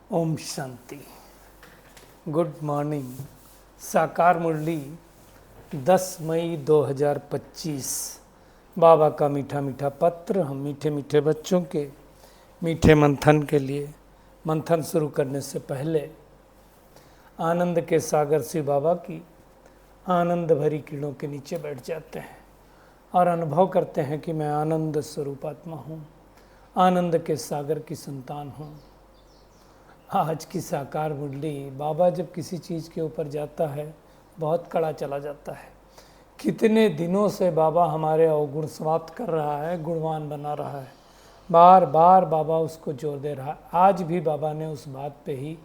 Om Shanti. Good morning. साकार मुरली 10 मई 2025। बाबा का मीठा मीठा पत्र हम मीठे मीठे बच्चों के मीठे मंथन के लिए। मंथन शुरू करने से पहले आनंद के सागर श्री बाबा की आनंद भरी किरणों के नीचे बैठ जाते हैं और अनुभव करते हैं कि मैं आनंद स्वरूप आत्मा हूँ, आनंद के सागर की संतान हूँ। आज की साकार मुरली, बाबा जब किसी चीज़ के ऊपर जाता है बहुत कड़ा चला जाता है। कितने दिनों से बाबा हमारे अवगुण समाप्त कर रहा है, गुणवान बना रहा है। बार बार बाबा उसको जोर दे रहा है। आज भी बाबा ने उस बात पे ही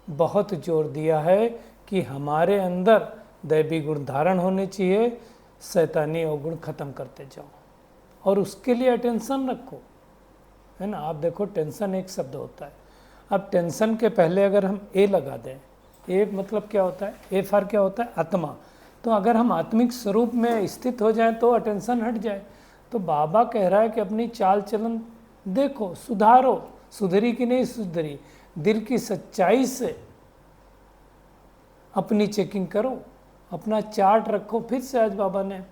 बहुत जोर दिया है कि हमारे अंदर दैवी गुण धारण होने चाहिए, शैतानी अवगुण खत्म करते जाओ और उसके लिए अटेंशन रखो, है ना। आप देखो, टेंशन एक शब्द होता है। अब टेंशन के पहले अगर हम ए लगा दें, ए मतलब क्या होता है, ए फॉर क्या होता है, आत्मा। तो अगर हम आत्मिक स्वरूप में स्थित हो जाएं तो अटेंशन हट जाए। तो बाबा कह रहा है कि अपनी चाल चलन देखो, सुधारो। सुधरी कि नहीं सुधरी, दिल की सच्चाई से अपनी चेकिंग करो, अपना चार्ट रखो। फिर से आज बाबा ने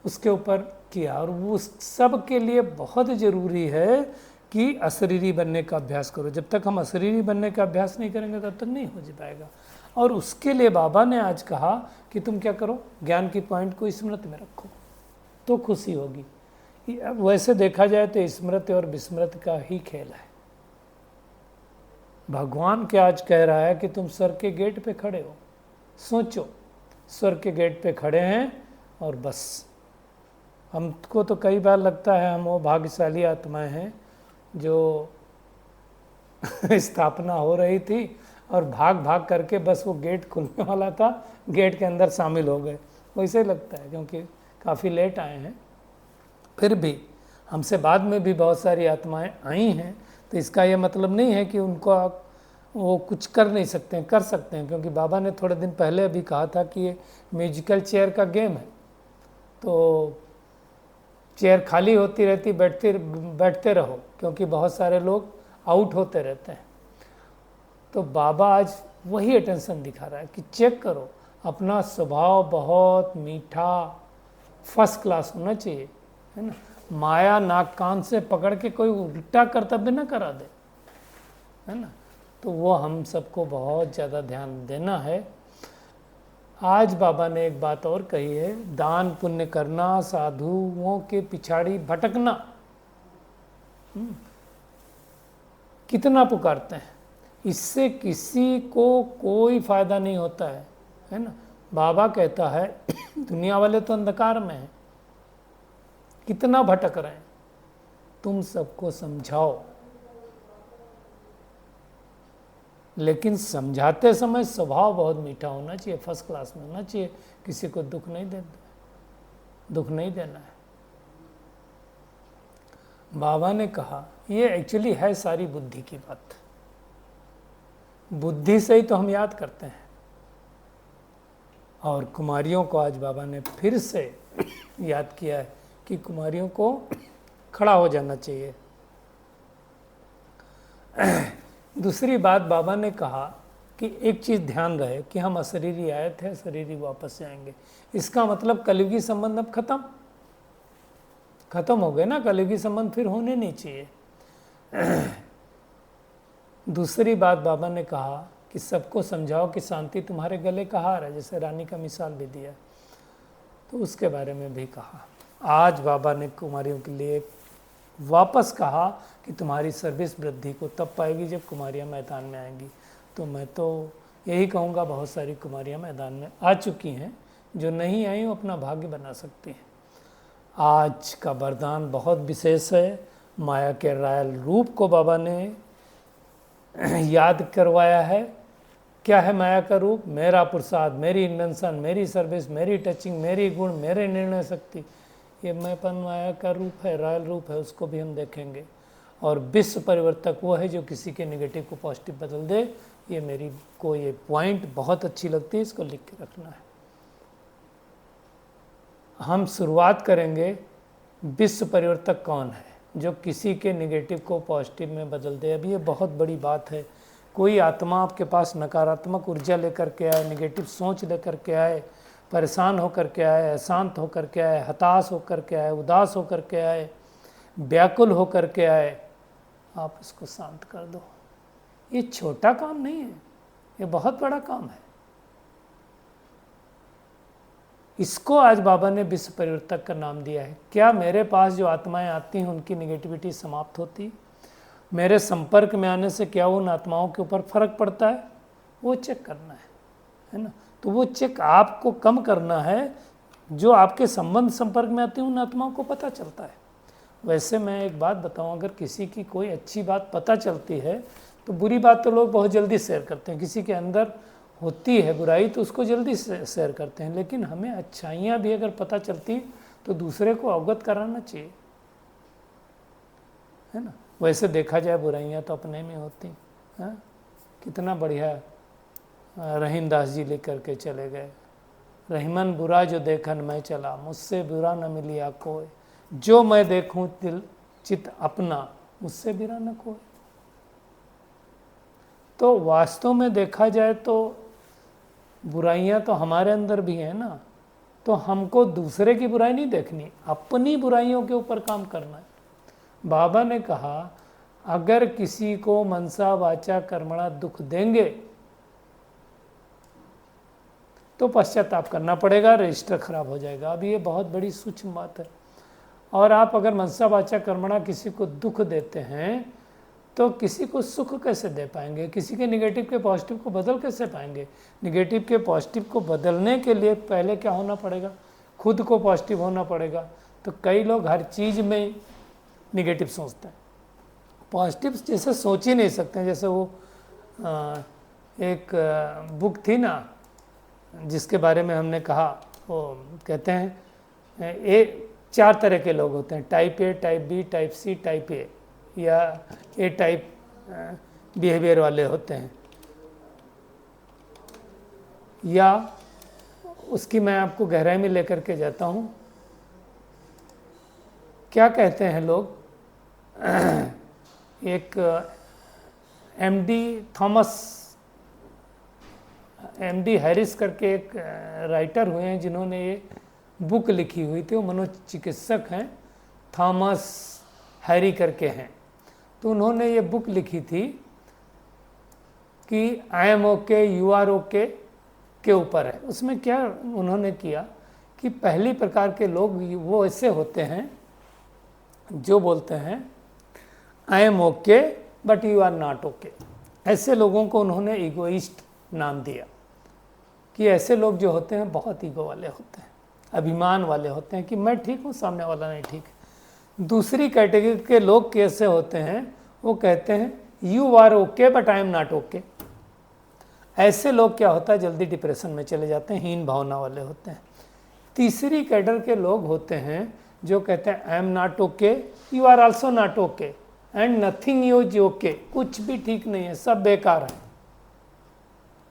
उसके ऊपर किया और वो सब के लिए बहुत ज़रूरी है कि अशरीरी बनने का अभ्यास करो। जब तक हम अशरीरी बनने का अभ्यास नहीं करेंगे तब तक नहीं हो पाएगा। और उसके लिए बाबा ने आज कहा कि तुम क्या करो, ज्ञान की पॉइंट को स्मृति में रखो तो खुशी होगी। वैसे देखा जाए तो स्मृति और विस्मृति का ही खेल है। भगवान क्या आज कह रहा है कि तुम स्वर्ग के गेट पे खड़े हो। सोचो, स्वर्ग के गेट पे खड़े हैं और बस हमको तो कई बार लगता है हम वो भाग्यशाली आत्माएं हैं जो स्थापना हो रही थी और भाग भाग करके बस वो गेट खुलने वाला था, गेट के अंदर शामिल हो गए। वैसे ही लगता है क्योंकि काफ़ी लेट आए हैं। फिर भी हमसे बाद में भी बहुत सारी आत्माएं आई हैं, तो इसका ये मतलब नहीं है कि उनको वो कुछ कर नहीं सकते हैं, कर सकते हैं। क्योंकि बाबा ने थोड़े दिन पहले अभी कहा था कि ये म्यूजिकल चेयर का गेम है, तो चेयर खाली होती रहती, बैठते रहो, क्योंकि बहुत सारे लोग आउट होते रहते हैं। तो बाबा आज वही अटेंशन दिखा रहा है कि चेक करो, अपना स्वभाव बहुत मीठा फर्स्ट क्लास होना चाहिए, है ना। माया नाक कान से पकड़ के कोई उल्टा कर्तव्य न करा दे, है ना। तो वो हम सबको बहुत ज़्यादा ध्यान देना है। आज बाबा ने एक बात और कही है, दान पुण्य करना, साधुओं के पिछाड़ी भटकना। कितना पुकारते हैं, इससे किसी को कोई फायदा नहीं होता है ना। बाबा कहता है दुनिया वाले तो अंधकार में हैं, कितना भटक रहे हैं, तुम सबको समझाओ। लेकिन समझाते समय स्वभाव बहुत मीठा होना चाहिए, फर्स्ट क्लास में होना चाहिए। किसी को दुख नहीं देना है। बाबा ने कहा, ये एक्चुअली है सारी बुद्धि की बात। बुद्धि से ही तो हम याद करते हैं। और कुमारियों को आज बाबा ने फिर से याद किया है कि कुमारियों को खड़ा हो जाना चाहिए। दूसरी बात बाबा ने कहा कि एक चीज़ ध्यान रहे कि हम अशरीरी आए थे, अशरीरी वापस जाएंगे। इसका मतलब कलयुगी संबंध अब खत्म हो गए ना, कलयुगी संबंध फिर होने नहीं चाहिए। दूसरी बात बाबा ने कहा कि सबको समझाओ कि शांति तुम्हारे गले का हार है, जैसे रानी का मिसाल भी दिया, तो उसके बारे में भी कहा। आज बाबा ने कुमारियों के लिए वापस कहा कि तुम्हारी सर्विस वृद्धि को तब पाएगी जब कुमारियाँ मैदान में आएंगी। तो मैं तो यही कहूँगा, बहुत सारी कुमारियाँ मैदान में आ चुकी हैं, जो नहीं आई वो अपना भाग्य बना सकती हैं। आज का वरदान बहुत विशेष है। माया के रॉयल रूप को बाबा ने याद करवाया है। क्या है माया का रूप? मेरा प्रसाद, मेरी इन्वेंशन, मेरी सर्विस, मेरी टचिंग, मेरी गुण, मेरे निर्णय शक्ति। ये मैंपन माया का रूप है, रॉयल रूप है, उसको भी हम देखेंगे। और विश्व परिवर्तक वो है जो किसी के नेगेटिव को पॉजिटिव बदल दे। ये मेरी को ये पॉइंट बहुत अच्छी लगती है, इसको लिख के रखना है। हम शुरुआत करेंगे, विश्व परिवर्तक कौन है जो किसी के नेगेटिव को पॉजिटिव में बदल दे। अभी ये बहुत बड़ी बात है। कोई आत्मा आपके पास नकारात्मक ऊर्जा लेकर के आए, नेगेटिव सोच लेकर के आए, परेशान होकर के आए, अशांत होकर के आए, हताश होकर के आए, उदास होकर के आए, व्याकुल होकर के आए, आप उसको शांत कर दो। ये छोटा काम नहीं है, ये बहुत बड़ा काम है। इसको आज बाबा ने विश्व परिवर्तक का नाम दिया है। क्या मेरे पास जो आत्माएं आती हैं उनकी नेगेटिविटी समाप्त होती? मेरे संपर्क में आने से क्या उन आत्माओं के ऊपर फर्क पड़ता है? वो चेक करना है ना। तो वो चेक आपको कम करना है। जो आपके संपर्क में आती हैं उन आत्माओं को पता चलता है। वैसे मैं एक बात बताऊं, अगर किसी की कोई अच्छी बात पता चलती है तो बुरी बात तो लोग बहुत जल्दी शेयर करते हैं। किसी के अंदर होती है बुराई तो उसको जल्दी शेयर करते हैं, लेकिन हमें अच्छाइयाँ भी अगर पता चलती तो दूसरे को अवगत कराना चाहिए, है ना। वैसे देखा जाए बुराइयाँ तो अपने में होती हैं। कितना बढ़िया रहीम दास जी लेकर के चले गए, रहीमन बुरा जो देखन मैं चला, मुझसे बुरा न मिलिया कोई, जो मैं देखूं दिल चित अपना, मुझसे बुरा न कोई। तो वास्तव में देखा जाए तो बुराइयां तो हमारे अंदर भी है ना। तो हमको दूसरे की बुराई नहीं देखनी, अपनी बुराइयों के ऊपर काम करना है। बाबा ने कहा अगर किसी को मनसा वाचा कर्मणा दुख देंगे तो पश्चाताप करना पड़ेगा, रजिस्टर खराब हो जाएगा। अब ये बहुत बड़ी सूक्ष्म बात है। और आप अगर मनसा वाचा कर्मणा किसी को दुख देते हैं तो किसी को सुख कैसे दे पाएंगे? किसी के निगेटिव के पॉजिटिव को बदल कैसे पाएंगे? निगेटिव के पॉजिटिव को बदलने के लिए पहले क्या होना पड़ेगा? खुद को पॉजिटिव होना पड़ेगा। तो कई लोग हर चीज़ में निगेटिव सोचते हैं, पॉजिटिव जैसे सोच ही नहीं सकते। जैसे वो एक बुक थी ना जिसके बारे में हमने कहा, वो कहते हैं 4 तरह के लोग होते हैं, type A, type B, type C, type A, या ए टाइप बिहेवियर वाले होते हैं। या उसकी मैं आपको गहराई में लेकर के जाता हूँ। क्या कहते हैं लोग, एक एमडी हैरिस करके एक राइटर हुए हैं जिन्होंने ये बुक लिखी हुई थी। वो मनोचिकित्सक हैं, थॉमस हैरी करके हैं। तो उन्होंने ये बुक लिखी थी कि I am okay, you are okay के ऊपर है। उसमें क्या उन्होंने किया कि पहली प्रकार के लोग वो ऐसे होते हैं जो बोलते हैं I am okay but you are not okay. ऐसे लोगों को उन्होंने ईगोइस्ट नाम दिया कि ऐसे लोग जो होते हैं बहुत ईगो वाले होते हैं, अभिमान वाले होते हैं कि मैं ठीक हूँ, सामने वाला नहीं ठीक है। दूसरी कैटेगरी के लोग कैसे होते हैं, वो कहते हैं you are okay but I am not okay. ऐसे लोग क्या होता है, जल्दी डिप्रेशन में चले जाते हैं, हीन भावना वाले होते हैं। तीसरी कैडर के लोग होते हैं जो कहते हैं I am not okay, you are also not okay and nothing is okay. कुछ भी ठीक नहीं है, सब बेकार है।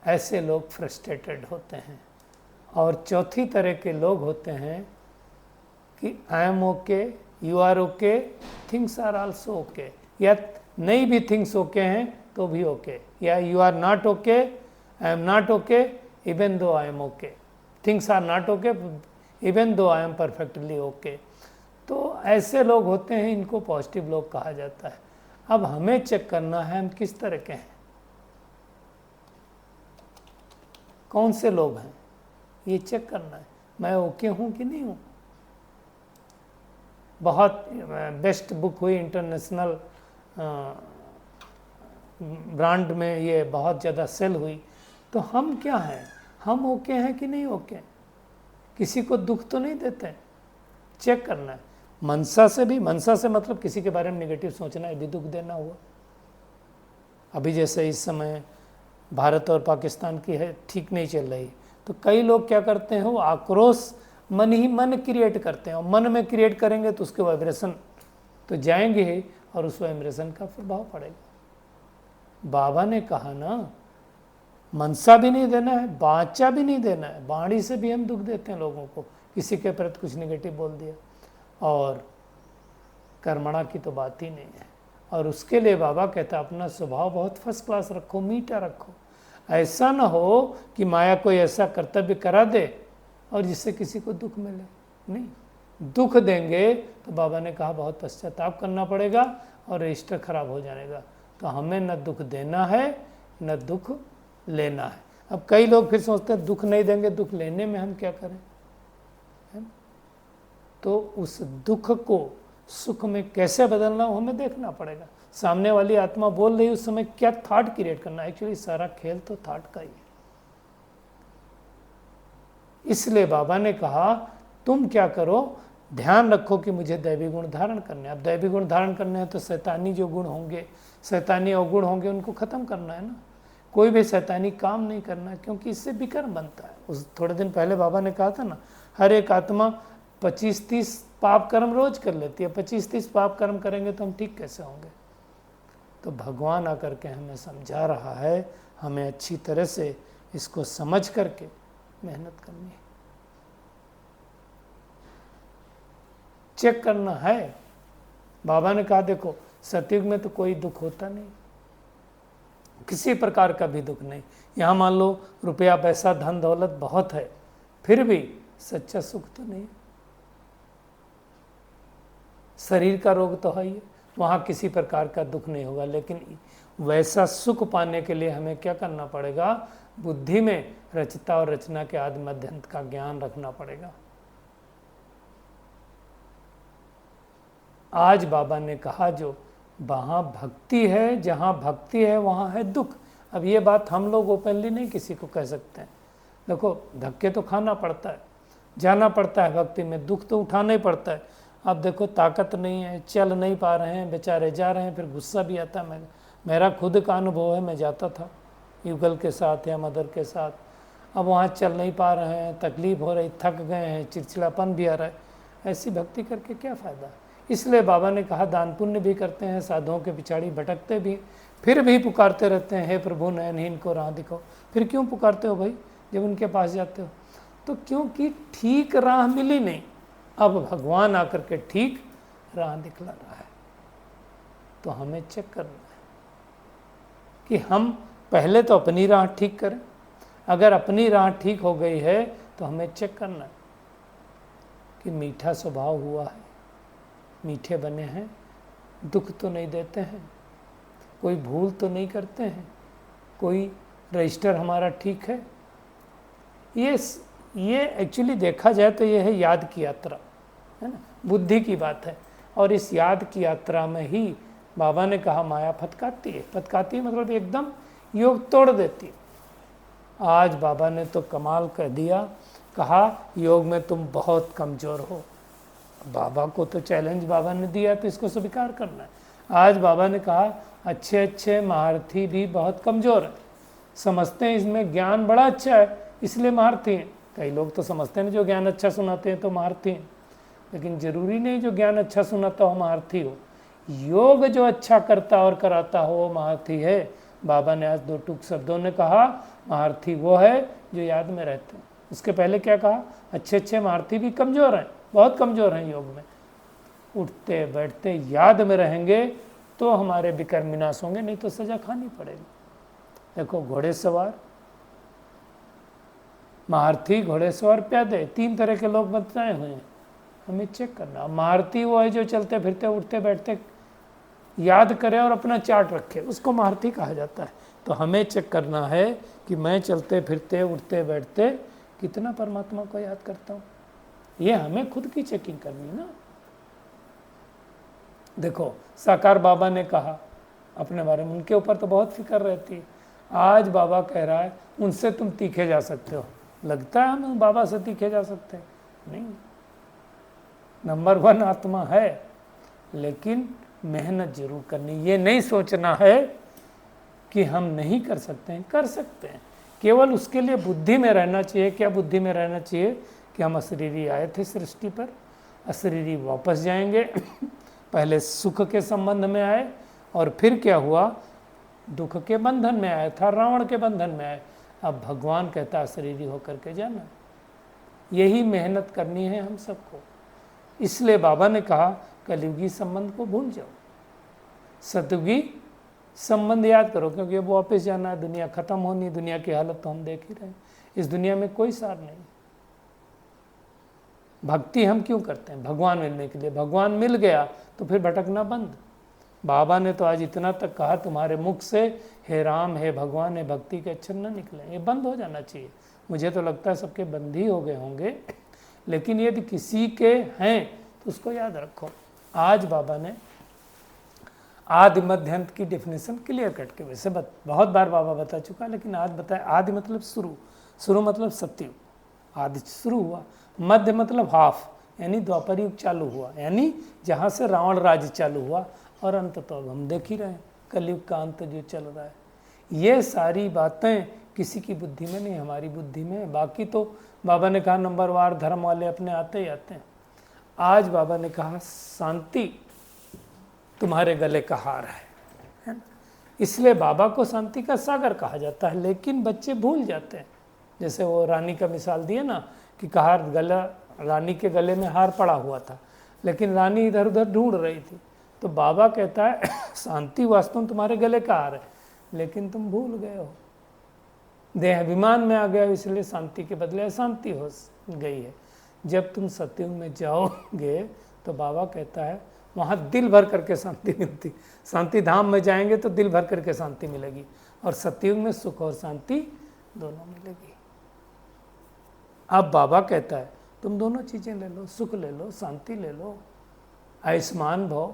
ऐसे लोग फ्रस्ट्रेटेड होते हैं। और चौथी तरह के लोग होते हैं कि I am okay, you are okay, things are also okay, या नहीं भी थिंग्स ओके हैं तो भी ओके, या you are not okay, I am not okay even though I am okay, things are not okay even though I am perfectly okay. तो ऐसे लोग होते हैं, इनको पॉजिटिव लोग कहा जाता है। अब हमें चेक करना है हम किस तरह के हैं, कौन से लोग हैं, ये चेक करना है। मैं ओके हूँ कि नहीं हूँ। बहुत बेस्ट बुक हुई, इंटरनेशनल ब्रांड में ये बहुत ज़्यादा सेल हुई। तो हम क्या हैं, हम ओके हैं कि नहीं ओके, किसी को दुख तो नहीं देते, चेक करना है। मनसा से भी, मनसा से मतलब किसी के बारे में नेगेटिव सोचना, ये भी दुख देना हुआ। अभी जैसे इस समय भारत और पाकिस्तान की है ठीक नहीं चल रही, तो कई लोग क्या करते हैं, वो आक्रोश मन ही मन क्रिएट करते हैं, और मन में क्रिएट करेंगे तो उसके वाइब्रेशन तो जाएंगे ही, और उस वाइब्रेशन का प्रभाव पड़ेगा। बाबा ने कहा ना, मनसा भी नहीं देना है, बाचा भी नहीं देना है। बाणी से भी हम दुख देते हैं लोगों को, किसी के प्रति कुछ नेगेटिव बोल दिया। और कर्मणा की तो बात ही नहीं है। और उसके लिए बाबा कहता अपना स्वभाव बहुत फर्स्ट क्लास रखो, मीठा रखो। ऐसा ना हो कि माया कोई ऐसा कर्तव्य करा दे और जिससे किसी को दुख मिले। नहीं, दुख देंगे तो बाबा ने कहा बहुत पश्चाताप करना पड़ेगा और रजिस्टर खराब हो जाएगा। तो हमें न दुख देना है न दुख लेना है। अब कई लोग फिर सोचते हैं दुख नहीं देंगे, दुख लेने में हम क्या करें, है ना? तो उस दुख को सुख में कैसे बदलना हो हमें देखना पड़ेगा। सामने वाली आत्मा बोल रही उस समय क्या थॉट क्रिएट करना। एक्चुअली सारा खेल तो थॉट का ही है। इसलिए बाबा ने कहा तुम क्या करो, ध्यान रखो कि मुझे दैवी गुण धारण करने। अब दैवी गुण धारण करने हैं तो शैतानी जो गुण होंगे, शैतानी अवगुण होंगे, उनको खत्म करना है ना। कोई भी शैतानी काम नहीं करना, क्योंकि इससे विकर्म बनता है। उस थोड़े दिन पहले बाबा ने कहा था ना, हर एक आत्मा 25-30 पाप कर्म रोज कर लेती है। 25-30 पाप कर्म करेंगे तो हम ठीक कैसे होंगे। तो भगवान आकर के हमें समझा रहा है, हमें अच्छी तरह से इसको समझ करके मेहनत करनी है, चेक करना है। बाबा ने कहा देखो सतयुग में तो कोई दुख होता नहीं, किसी प्रकार का भी दुख नहीं। यहाँ मान लो रुपया पैसा धन दौलत बहुत है, फिर भी सच्चा सुख तो नहीं। शरीर का रोग तो है ही, वहाँ किसी प्रकार का दुख नहीं होगा। लेकिन वैसा सुख पाने के लिए हमें क्या करना पड़ेगा, बुद्धि में रचता और रचना के आदि मध्यंत का ज्ञान रखना पड़ेगा। आज बाबा ने कहा जो वहाँ भक्ति है, जहाँ भक्ति है वहाँ है दुख। अब ये बात हम लोग ओपनली नहीं किसी को कह सकते हैं। देखो धक्के तो खाना पड़ता है, जाना पड़ता है भक्ति में, दुख तो उठाना ही पड़ता है। अब देखो ताकत नहीं है, चल नहीं पा रहे हैं, बेचारे जा रहे हैं, फिर गुस्सा भी आता है। मेरा खुद का अनुभव है, मैं जाता था युगल के साथ या मदर के साथ, अब वहाँ चल नहीं पा रहे हैं, तकलीफ हो रही, थक गए हैं, चिड़चिड़ापन भी आ रहा है। ऐसी भक्ति करके क्या फ़ायदा। इसलिए बाबा ने कहा दान पुण्य भी करते हैं, साधुओं के पिछाड़ी भटकते भी, फिर भी पुकारते रहते हैं, हे प्रभु नयनहीन को राह दिखाओ। फिर क्यों पुकारते हो भाई जब उनके पास जाते हो? तो क्योंकि ठीक राह मिली नहीं। अब भगवान आकर के ठीक राह दिखला रहा है। तो हमें चेक करना है कि हम पहले तो अपनी राह ठीक करें। अगर अपनी राह ठीक हो गई है तो हमें चेक करना है कि मीठा स्वभाव हुआ है, मीठे बने हैं, दुख तो नहीं देते हैं, कोई भूल तो नहीं करते हैं, कोई रजिस्टर हमारा ठीक है। ये एक्चुअली देखा जाए तो ये है याद की यात्रा, है ना, बुद्धि की बात है। और इस याद की यात्रा में ही बाबा ने कहा माया फटकाती है। फटकाती मतलब एकदम योग तोड़ देती है। आज बाबा ने तो कमाल कर दिया, कहा योग में तुम बहुत कमज़ोर हो। बाबा को तो चैलेंज बाबा ने दिया तो इसको स्वीकार करना है। आज बाबा ने कहा अच्छे अच्छे महारथी भी बहुत कमज़ोर हैं, समझते हैं इसमें ज्ञान बड़ा अच्छा है इसलिए महारथी हैं। कई लोग तो समझते हैं जो ज्ञान अच्छा सुनाते हैं तो महारथी हैं, लेकिन ज़रूरी नहीं जो ज्ञान अच्छा सुनाता हो महारथी हो। योग जो अच्छा करता और कराता हो वो महारथी है। बाबा ने आज दो टूक शब्दों ने कहा महारथी वो है जो याद में रहते हैं। उसके पहले क्या कहा, अच्छे अच्छे महारथी भी कमज़ोर हैं, बहुत कमज़ोर हैं योग में। उठते बैठते याद में रहेंगे तो हमारे विकर्म विनाश होंगे, नहीं तो सजा खानी पड़ेगी। देखो घोड़ेसवार, महारथी, घोड़ेसवार, प्यादे, 3 तरह के लोग बताए हुए हैं। हमें चेक करना, महारथी वो है जो चलते फिरते उठते बैठते याद करे और अपना चार्ट रखे, उसको महारथी कहा जाता है। तो हमें चेक करना है कि मैं चलते फिरते उठते बैठते कितना परमात्मा को याद करता हूँ। ये हमें खुद की चेकिंग करनी है ना। देखो साकार बाबा ने कहा अपने बारे में, उनके ऊपर तो बहुत फिक्र रहती है। आज बाबा कह रहा है उनसे तुम तीखे जा सकते हो। लगता है हम बाबा से तीखे जा सकते हैं? नहीं, नंबर 1 आत्मा है, लेकिन मेहनत जरूर करनी। ये नहीं सोचना है कि हम नहीं कर सकते हैं, कर सकते हैं। केवल उसके लिए बुद्धि में रहना चाहिए। क्या बुद्धि में रहना चाहिए कि हम अशरीरी आए थे सृष्टि पर, अशरीरी वापस जाएंगे। पहले सुख के संबंध में आए और फिर क्या हुआ, दुख के बंधन में आया था, रावण के बंधन में आए। अब भगवान कहता अशरीरी होकर के जाना। यही मेहनत करनी है हम सबको। इसलिए बाबा ने कहा कलयुगी संबंध को भूल जाओ। सतयुगी संबंध याद करो, क्योंकि अब वापस जाना है, दुनिया खत्म होनी, दुनिया की हालत तो हम देख ही रहे हैं। इस दुनिया में कोई सार नहीं। भक्ति हम क्यों करते हैं? भगवान मिलने के लिए। भगवान मिल गया तो फिर भटकना बंद। बाबा ने तो आज इतना तक कहा, तुम्हारे मुख से हे राम, हे भगवान, हे भक्ति के अक्षर न निकले। ये बंद हो जाना चाहिए। मुझे तो लगता है सबके बंद ही हो गए होंगे, लेकिन यदि किसी के हैं तो उसको याद रखो। आज बाबा ने आदि मध्य अंत की डेफिनेशन क्लियर कट के, वैसे बहुत बार बाबा बता चुका, लेकिन आज बताया। आदि मतलब शुरू, शुरू मतलब सत्युग, आदि शुरू हुआ। मध्य मतलब हाफ, यानी द्वापर युग चालू हुआ, यानी जहाँ से रावण राज्य चालू हुआ, और अंत तो अब हम देख ही रहे हैं, कलयुग का अंत जो चल रहा है। ये सारी बातें किसी की बुद्धि में नहीं, हमारी बुद्धि में है। बाकी तो बाबा ने कहा नंबरवार धर्म वाले अपने आते ही आते हैं। आज बाबा ने कहा शांति तुम्हारे गले का हार है ना। इसलिए बाबा को शांति का सागर कहा जाता है, लेकिन बच्चे भूल जाते हैं। जैसे वो रानी का मिसाल दिए ना, कि कहा गला, रानी के गले में हार पड़ा हुआ था, लेकिन रानी इधर उधर ढूंढ रही थी। तो बाबा कहता है शांति वास्तव में तुम्हारे गले का हार है, लेकिन तुम भूल गए हो, देह अभिमान में आ गया, इसलिए शांति के बदले अशांति हो गई है। जब तुम सत्युग में जाओगे तो बाबा कहता है वहाँ दिल भर करके शांति मिलती। शांति धाम में जाएंगे तो दिल भर करके शांति मिलेगी, और सत्युग में सुख और शांति दोनों मिलेगी। अब बाबा कहता है तुम दोनों चीज़ें ले लो, सुख ले लो, शांति ले लो, आयुष्मान भव,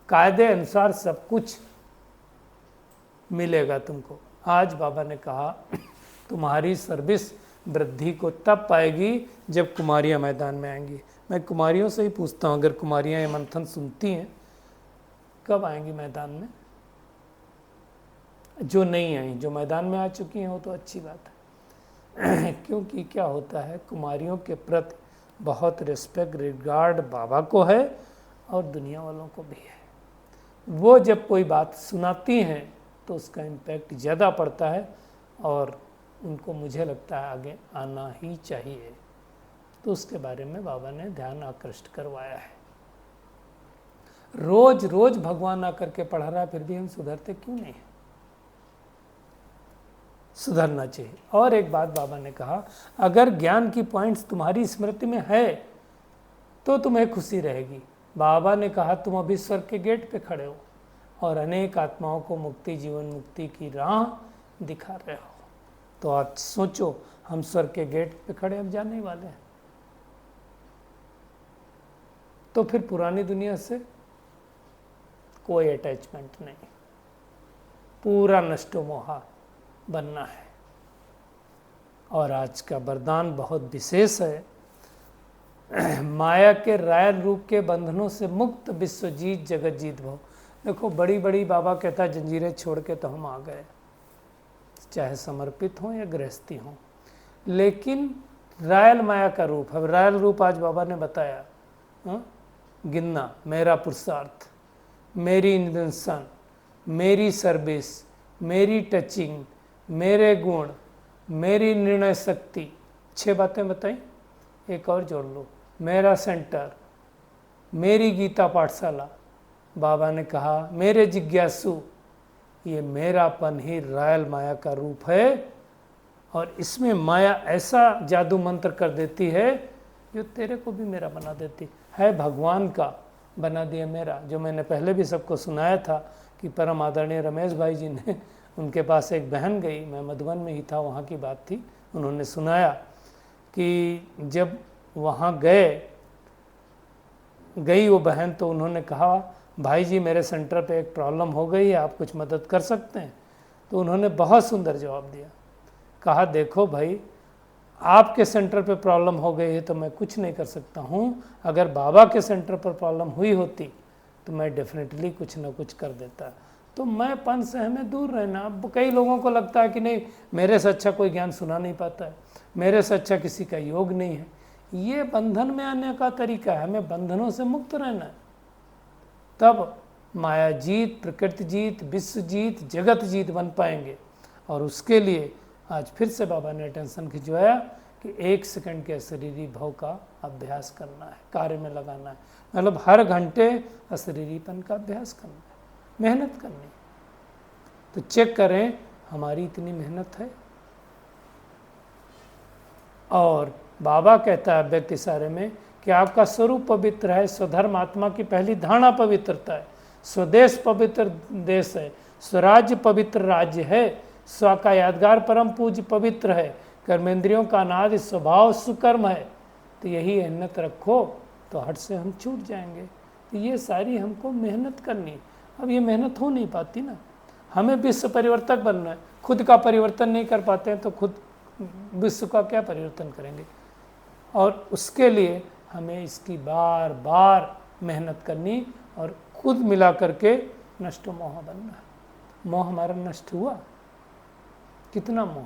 कायदे अनुसार सब कुछ मिलेगा तुमको। आज बाबा ने कहा तुम्हारी सर्विस वृद्धि को तब पाएगी जब कुमारियाँ मैदान में आएंगी। मैं कुमारियों से ही पूछता हूँ, अगर कुमारियाँ ये मंथन सुनती हैं, कब आएंगी मैदान में? जो नहीं आई, जो मैदान में आ चुकी हैं वो तो अच्छी बात है। क्योंकि क्या होता है, कुमारियों के प्रति बहुत रिस्पेक्ट, रिगार्ड बाबा को है और दुनिया वालों को भी है। वो जब कोई बात सुनाती हैं तो उसका इम्पैक्ट ज़्यादा पड़ता है, और उनको मुझे लगता है आगे आना ही चाहिए। तो उसके बारे में बाबा ने ध्यान आकृष्ट करवाया है। रोज रोज भगवान आकर के पढ़ा रहा है, फिर भी हम सुधरते क्यों नहीं? सुधरना चाहिए। और एक बात बाबा ने कहा, अगर ज्ञान की पॉइंट्स तुम्हारी स्मृति में है तो तुम्हें खुशी रहेगी। बाबा ने कहा तुम अभी स्वर्ग के गेट पे खड़े हो और अनेक आत्माओं को मुक्ति, जीवन मुक्ति की राह दिखा रहे हो। तो आज सोचो, हम स्वर्ग के गेट पे खड़े अब जाने वाले हैं, तो फिर पुरानी दुनिया से कोई अटैचमेंट नहीं, पूरा नष्टो मोहा बनना है। और आज का वरदान बहुत विशेष है, माया के रायल रूप के बंधनों से मुक्त विश्व जीत जगत जीत भव। देखो, बड़ी बड़ी बाबा कहता है जंजीरें छोड़ के तो हम आ गए, चाहे समर्पित हों या गृहस्थी हों, लेकिन रायल माया का रूप है। रायल रूप आज बाबा ने बताया, गिनना, मेरा पुरुषार्थ, मेरी इंटेंशन, मेरी सर्विस, मेरी टचिंग, मेरे गुण, मेरी निर्णय शक्ति, 6 बातें बताई। एक और जोड़ लो, मेरा सेंटर, मेरी गीता पाठशाला। बाबा ने कहा मेरे जिज्ञासु, ये मेरापन ही रायल माया का रूप है। और इसमें माया ऐसा जादू मंत्र कर देती है जो तेरे को भी मेरा बना देती है। भगवान का बना दिया मेरा, जो मैंने पहले भी सबको सुनाया था कि परम आदरणीय रमेश भाई जी ने, उनके पास एक बहन गई, मैं मधुबन में ही था, वहाँ की बात थी, उन्होंने सुनाया कि जब वहाँ गई वो बहन, तो उन्होंने कहा भाई जी मेरे सेंटर पे एक प्रॉब्लम हो गई है, आप कुछ मदद कर सकते हैं? तो उन्होंने बहुत सुंदर जवाब दिया, कहा देखो भाई, आपके सेंटर पे प्रॉब्लम हो गई है तो मैं कुछ नहीं कर सकता हूँ, अगर बाबा के सेंटर पर प्रॉब्लम हुई होती तो मैं डेफिनेटली कुछ ना कुछ कर देता। तो मैं पन से हमें दूर रहना। अब कई लोगों को लगता है कि नहीं, मेरे से अच्छा कोई ज्ञान सुना नहीं पाता है, मेरे से अच्छा किसी का योग नहीं है। ये बंधन में आने का तरीका है, हमें बंधनों से मुक्त रहना है, तब माया जीत, प्रकृति जीत, विश्व जीत, जगत जीत बन पाएंगे। और उसके लिए आज फिर से बाबा ने अटेंशन खिंचवाया कि 1 सेकंड के अशरीरी भाव का अभ्यास करना है, कार्य में लगाना है। मतलब हर घंटे अशरीरीपन का अभ्यास करना है। मेहनत करनी। तो चेक करें हमारी इतनी मेहनत है। और बाबा कहता है अव्यक्त इशारे में कि आपका स्वरूप पवित्र है, स्वधर्म आत्मा की पहली धारणा पवित्रता है, स्वदेश पवित्र देश है, स्वराज्य पवित्र राज्य है, स्व का यादगार परम पूज्य पवित्र है, कर्मेंद्रियों का अनादि स्वभाव सुकर्म है। तो यही अहन्नत रखो तो हट से हम छूट जाएंगे। तो ये सारी हमको मेहनत करनी। अब ये मेहनत हो नहीं पाती ना, हमें विश्व परिवर्तक बनना है, खुद का परिवर्तन नहीं कर पाते हैं तो खुद विश्व का क्या परिवर्तन करेंगे। और उसके लिए हमें इसकी बार बार मेहनत करनी और खुद मिला करके नष्ट मोह बनना है। मोह हमारा नष्ट हुआ, कितना मोह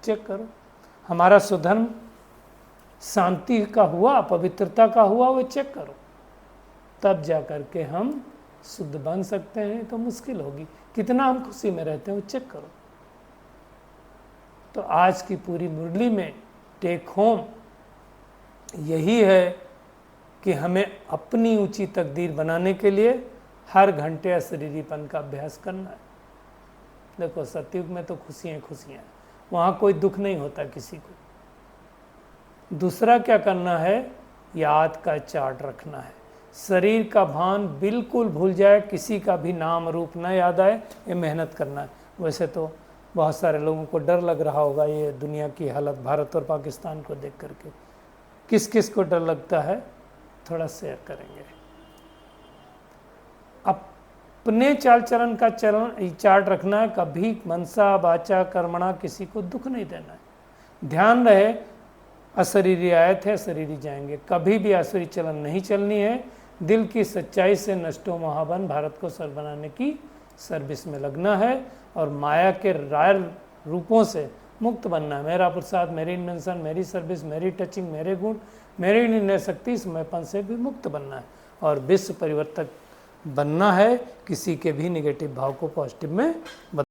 चेक करो। हमारा स्वधर्म शांति का हुआ, पवित्रता का हुआ, वो चेक करो, तब जा करके हम शुद्ध बन सकते हैं। तो मुश्किल होगी, कितना हम खुशी में रहते हैं वो चेक करो। तो आज की पूरी मुरली में टेक होम यही है कि हमें अपनी ऊंची तकदीर बनाने के लिए हर घंटे अशरीरीपन का अभ्यास करना है। देखो सतयुग में तो खुशियाँ खुशियाँ, वहाँ कोई दुख नहीं होता किसी को। दूसरा क्या करना है, याद का चार्ट रखना है, शरीर का भान बिल्कुल भूल जाए, किसी का भी नाम रूप न याद आए, ये मेहनत करना है। वैसे तो बहुत सारे लोगों को डर लग रहा होगा ये दुनिया की हालत, भारत और पाकिस्तान को देख करके। किस किस को डर लगता है थोड़ा शेयर करेंगे। अपने चाल चलन का चार्ट रखना है, कभी मनसा वाचा कर्मणा किसी को दुख नहीं देना है। ध्यान रहे अशरीरी आए थे अशरीरी जाएंगे, कभी भी आसुरी चलन नहीं चलनी है। दिल की सच्चाई से नष्टो महाबन भारत को सर बनाने की सर्विस में लगना है और माया के राय रूपों से मुक्त बनना है। मेरा प्रसाद, मेरी इन्वेंशन, मेरी सर्विस, मेरी टचिंग, मेरे गुण, मेरी निर्णय शक्ति, समयपन से भी मुक्त बनना है और विश्व परिवर्तक बनना है। किसी के भी निगेटिव भाव को पॉजिटिव में बदल